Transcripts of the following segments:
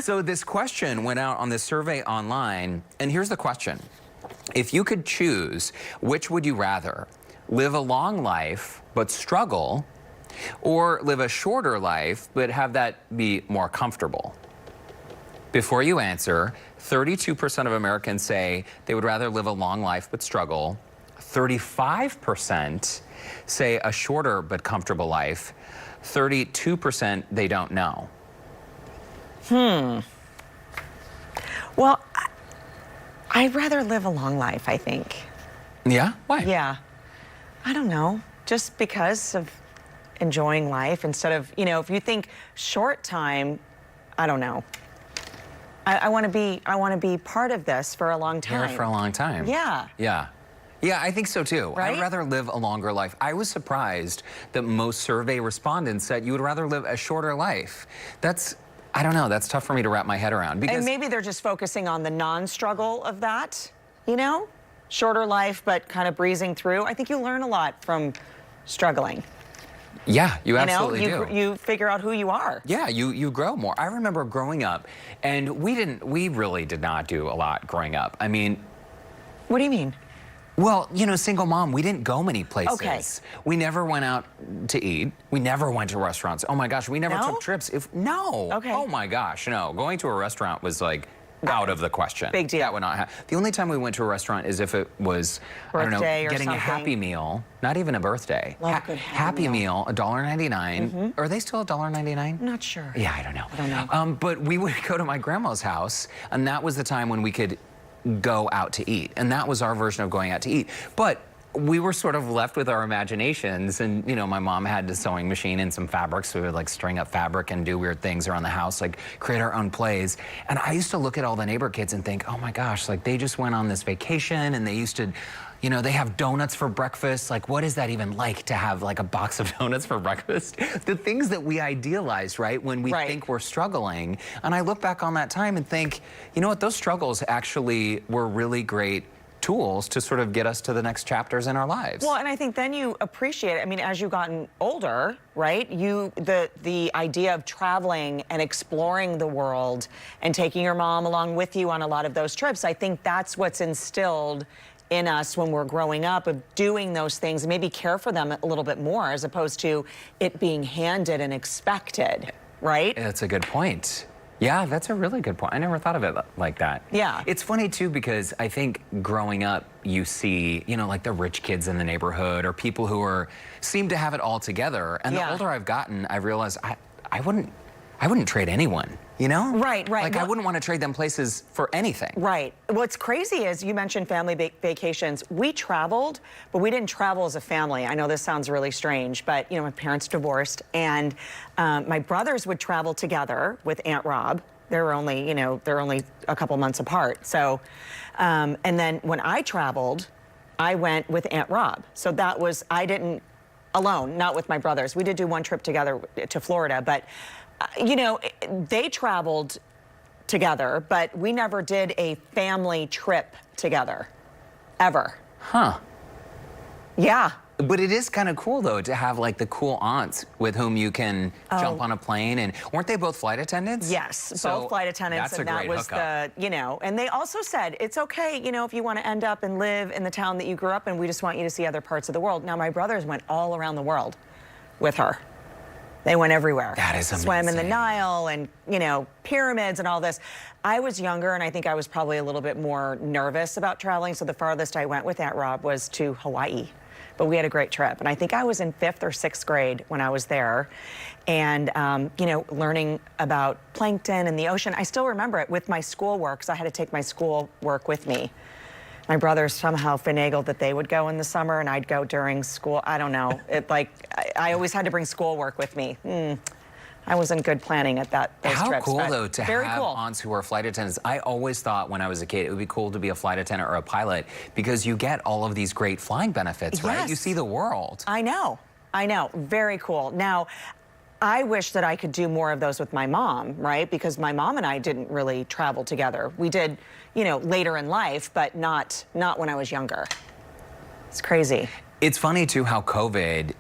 So this question went out on this survey online, and here's the question. If you could choose, which would you rather? Live a long life but struggle, or live a shorter life but have that be more comfortable? Before you answer, 32% of Americans say they would rather live a long life but struggle. 35% say a shorter but comfortable life. 32% they don't know. Well, I'd rather live a long life, I think. Yeah? Why? Yeah. I don't know. Just because of enjoying life instead of, if you think short time, I don't know. I want to be part of this for a long time. Here for a long time. Yeah. Yeah. Yeah, I think so too. Right? I'd rather live a longer life. I was surprised that most survey respondents said you would rather live a shorter life. I don't know, that's tough for me to wrap my head around. Because And maybe they're just focusing on the non-struggle of that, Shorter life, but kind of breezing through. I think you learn a lot from struggling. yeah, you absolutely do. You figure out who you are. Yeah, you grow more. I remember growing up, and we really did not do a lot growing up. I mean, What do you mean? well, single mom, we didn't go many places. Okay. We never went out to eat. We never went to restaurants. Oh my gosh, we never No? took trips. No. Okay. Oh my gosh, no. Going to a restaurant was like out of the question. Big deal. That would not happen. The only time we went to a restaurant is if it was, I don't know, Birthday or getting a something. Happy Meal. Not even a birthday. Love a good Happy Meal, $1.99. Are they still $1.99? I'm not sure. Yeah, I don't know. I don't know. But we would go to my grandma's house, and that was the time when we could go out to eat. And that was our version of going out to eat. But we were sort of left with our imaginations, and my mom had a sewing machine and some fabrics, so we would like string up fabric and do weird things around the house, like create our own plays. And I used to look at all the neighbor kids and think, oh my gosh, like they just went on this vacation and they used to, they have donuts for breakfast. Like, what is that even like to have like a box of donuts for breakfast? The things that we idealize, right, when we think we're struggling. And I look back on that time and think, you know what, those struggles actually were really great tools to sort of get us to the next chapters in our lives. Well, and I think then you appreciate it. I mean, as you've gotten older, right? The idea of traveling and exploring the world and taking your mom along with you on a lot of those trips, I think that's what's instilled in us when we're growing up, of doing those things and maybe care for them a little bit more as opposed to it being handed and expected, right? That's a good point. Yeah, that's a really good point. I never thought of it like that. Yeah. It's funny, too, because I think growing up, you see, like the rich kids in the neighborhood or people who seem to have it all together. And the older I've gotten, I realized I wouldn't trade anyone, Right. Like, I wouldn't want to trade them places for anything. Right. What's crazy is you mentioned family vacations. We traveled, but we didn't travel as a family. I know this sounds really strange, but, my parents divorced, and my brothers would travel together with Aunt Rob. They're only a couple months apart. So, and then when I traveled, I went with Aunt Rob. So I didn't alone, not with my brothers. We did do one trip together to Florida, but they traveled together, but we never did a family trip together, ever. Huh. Yeah. But it is kind of cool, though, to have, like, the cool aunts with whom you can jump on a plane. And weren't they both flight attendants? Yes, So both flight attendants. that's a And that great was hookup. and they also said, it's okay, if you want to end up and live in the town that you grew up in, we just want you to see other parts of the world. Now, my brothers went all around the world with her. They went everywhere. That is amazing. Swam in the Nile and, pyramids and all this. I was younger, and I think I was probably a little bit more nervous about traveling, so the farthest I went with Aunt Rob was to Hawaii. But we had a great trip, and I think I was in 5th or 6th grade when I was there, and, learning about plankton and the ocean. I still remember it with my schoolwork, because I had to take my schoolwork with me. My brothers somehow finagled that they would go in the summer and I'd go during school. I don't know. I always had to bring schoolwork with me. I wasn't good planning at those trips. How cool, though, to have cool. aunts who are flight attendants. I always thought when I was a kid it would be cool to be a flight attendant or a pilot because you get all of these great flying benefits, right? Yes. You see the world. I know. Very cool. Now, I wish that I could do more of those with my mom, right? Because my mom and I didn't really travel together. We did, later in life, but not when I was younger. It's crazy. It's funny, too, how COVID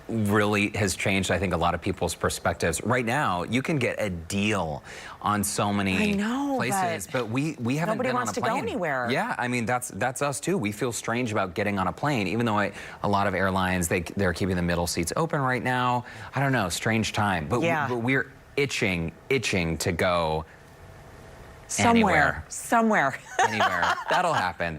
really has changed, I think, a lot of people's perspectives. Right now, you can get a deal on so many places, but we haven't nobody been wants on a to go plane. anywhere. Yeah, I mean, that's us too. We feel strange about getting on a plane, even though a lot of airlines, they're keeping the middle seats open right now. I don't know, strange time. But, but we're itching to go somewhere. anywhere. That'll happen.